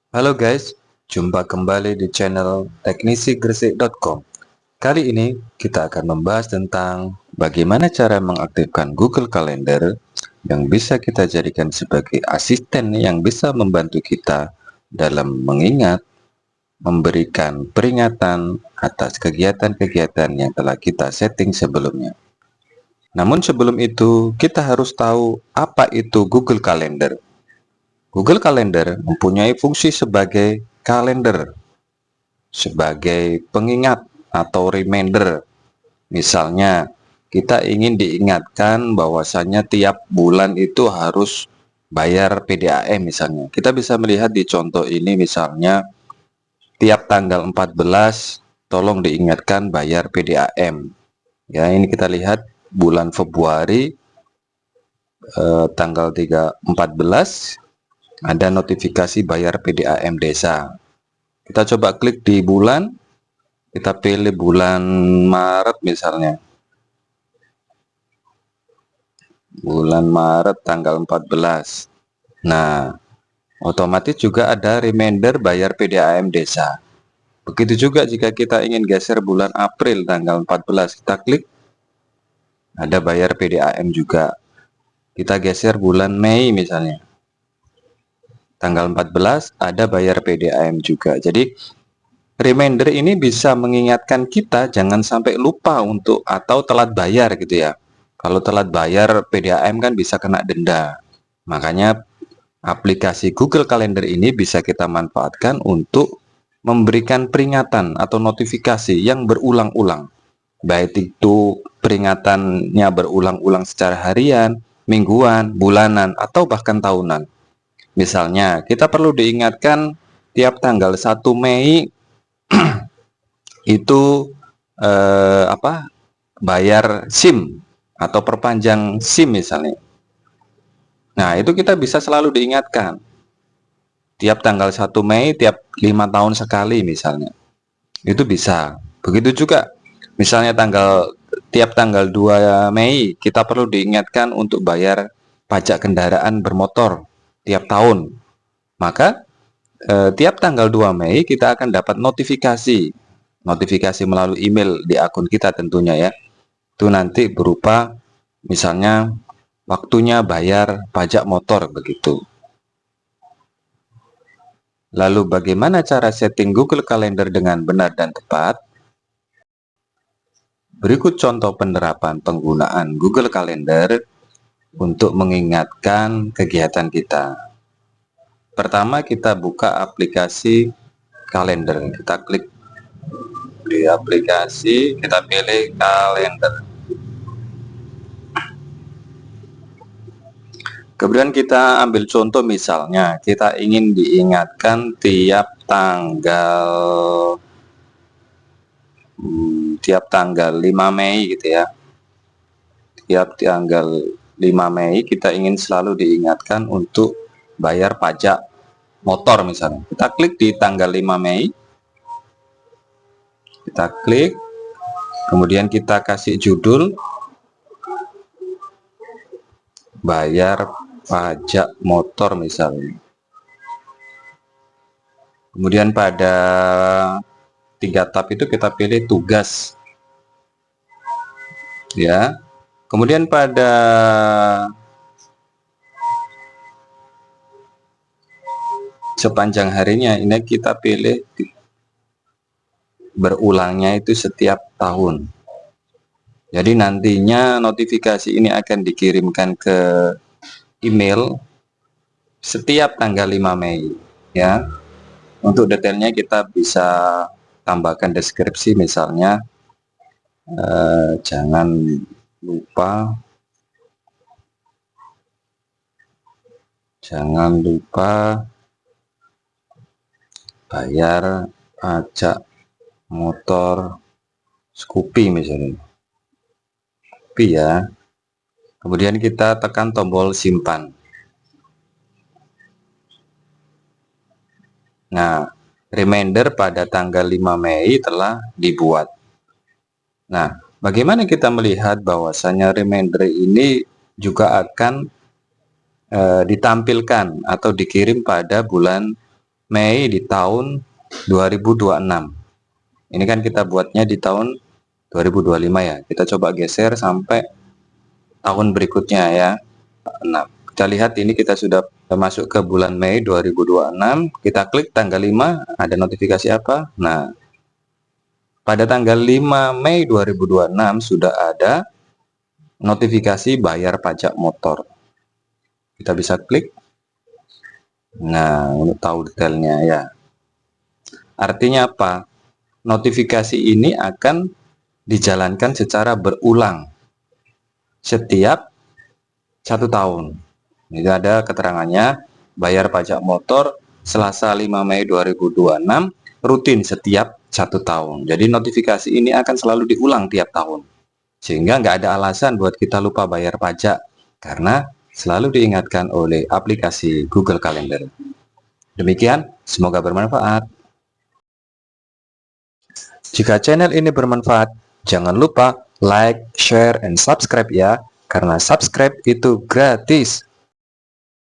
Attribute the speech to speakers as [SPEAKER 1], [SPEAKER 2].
[SPEAKER 1] Halo guys, jumpa kembali di channel teknisigresik.com. Kali ini kita akan membahas tentang bagaimana cara mengaktifkan Google Calendar yang bisa kita jadikan sebagai asisten yang bisa membantu kita dalam mengingat, memberikan peringatan atas kegiatan-kegiatan yang telah kita setting sebelumnya. Namun sebelum itu, kita harus tahu apa itu Google Calendar. Google Calendar mempunyai fungsi sebagai kalender, sebagai pengingat atau reminder. Misalnya, kita ingin diingatkan bahwasannya tiap bulan itu harus bayar PDAM misalnya. Kita bisa melihat di contoh ini misalnya, tiap tanggal 14 tolong diingatkan bayar PDAM. Ya, ini kita lihat bulan Februari tanggal 14 ada notifikasi bayar PDAM desa. Kita coba klik di bulan, kita pilih bulan Maret misalnya. Bulan Maret tanggal 14. Nah, otomatis juga ada reminder bayar PDAM desa. Begitu juga jika kita ingin geser bulan April tanggal 14, kita klik, ada bayar PDAM juga. Kita geser bulan Mei misalnya. Tanggal 14 ada bayar PDAM juga. Jadi reminder ini bisa mengingatkan kita jangan sampai lupa untuk atau telat bayar gitu ya. Kalau telat bayar PDAM kan bisa kena denda. Makanya aplikasi Google Calendar ini bisa kita manfaatkan untuk memberikan peringatan atau notifikasi yang berulang-ulang. Baik itu peringatannya berulang-ulang secara harian, mingguan, bulanan, atau bahkan tahunan. Misalnya, kita perlu diingatkan tiap tanggal 1 Mei itu bayar SIM atau perpanjang SIM misalnya. Nah, itu kita bisa selalu diingatkan. Tiap tanggal 1 Mei, tiap 5 tahun sekali misalnya. Itu bisa. Begitu juga misalnya tiap tanggal 2 Mei kita perlu diingatkan untuk bayar pajak kendaraan bermotor tiap tahun. Maka tiap tanggal 2 Mei kita akan dapat notifikasi melalui email di akun kita tentunya ya. Itu nanti berupa misalnya waktunya bayar pajak motor begitu. Lalu bagaimana cara setting Google Calendar dengan benar dan tepat? Berikut contoh penerapan penggunaan Google Calendar untuk mengingatkan kegiatan kita. Pertama, kita buka aplikasi kalender. Kita klik di aplikasi, kita pilih kalender. Kemudian kita ambil contoh misalnya, kita ingin diingatkan tiap tanggal 5 Mei gitu ya. Tiap tanggal 5 Mei kita ingin selalu diingatkan untuk bayar pajak motor misalnya. Kita klik di tanggal 5 Mei. Kita klik, kemudian kita kasih judul bayar pajak motor misalnya. Kemudian pada 3 tab itu kita pilih tugas. Ya. Kemudian pada sepanjang harinya ini kita pilih berulangnya itu setiap tahun. Jadi nantinya notifikasi ini akan dikirimkan ke email setiap tanggal 5 Mei ya. Untuk detailnya kita bisa tambahkan deskripsi misalnya jangan lupa bayar pajak motor Scoopy misalnya. Scoopy ya. Kemudian kita tekan tombol simpan. Nah, reminder pada tanggal 5 Mei telah dibuat. Nah, bagaimana kita melihat bahwasanya reminder ini juga akan ditampilkan atau dikirim pada bulan Mei di tahun 2026. Ini kan kita buatnya di tahun 2025 ya. Kita coba geser sampai tahun berikutnya ya. Nah, kita lihat ini kita sudah masuk ke bulan Mei 2026. Kita klik tanggal 5, ada notifikasi apa? Nah, pada tanggal 5 Mei 2026 sudah ada notifikasi bayar pajak motor. Kita bisa klik. Nah, untuk tahu detailnya ya. Artinya apa? Notifikasi ini akan dijalankan secara berulang setiap 1 tahun. Ini ada keterangannya, bayar pajak motor Selasa 5 Mei 2026 rutin setiap 1 tahun. Jadi notifikasi ini akan selalu diulang tiap tahun. Sehingga nggak ada alasan buat kita lupa bayar pajak, karena selalu diingatkan oleh aplikasi Google Calendar. Demikian, semoga bermanfaat. Jika channel ini bermanfaat, jangan lupa like, share, and subscribe ya, karena subscribe itu gratis.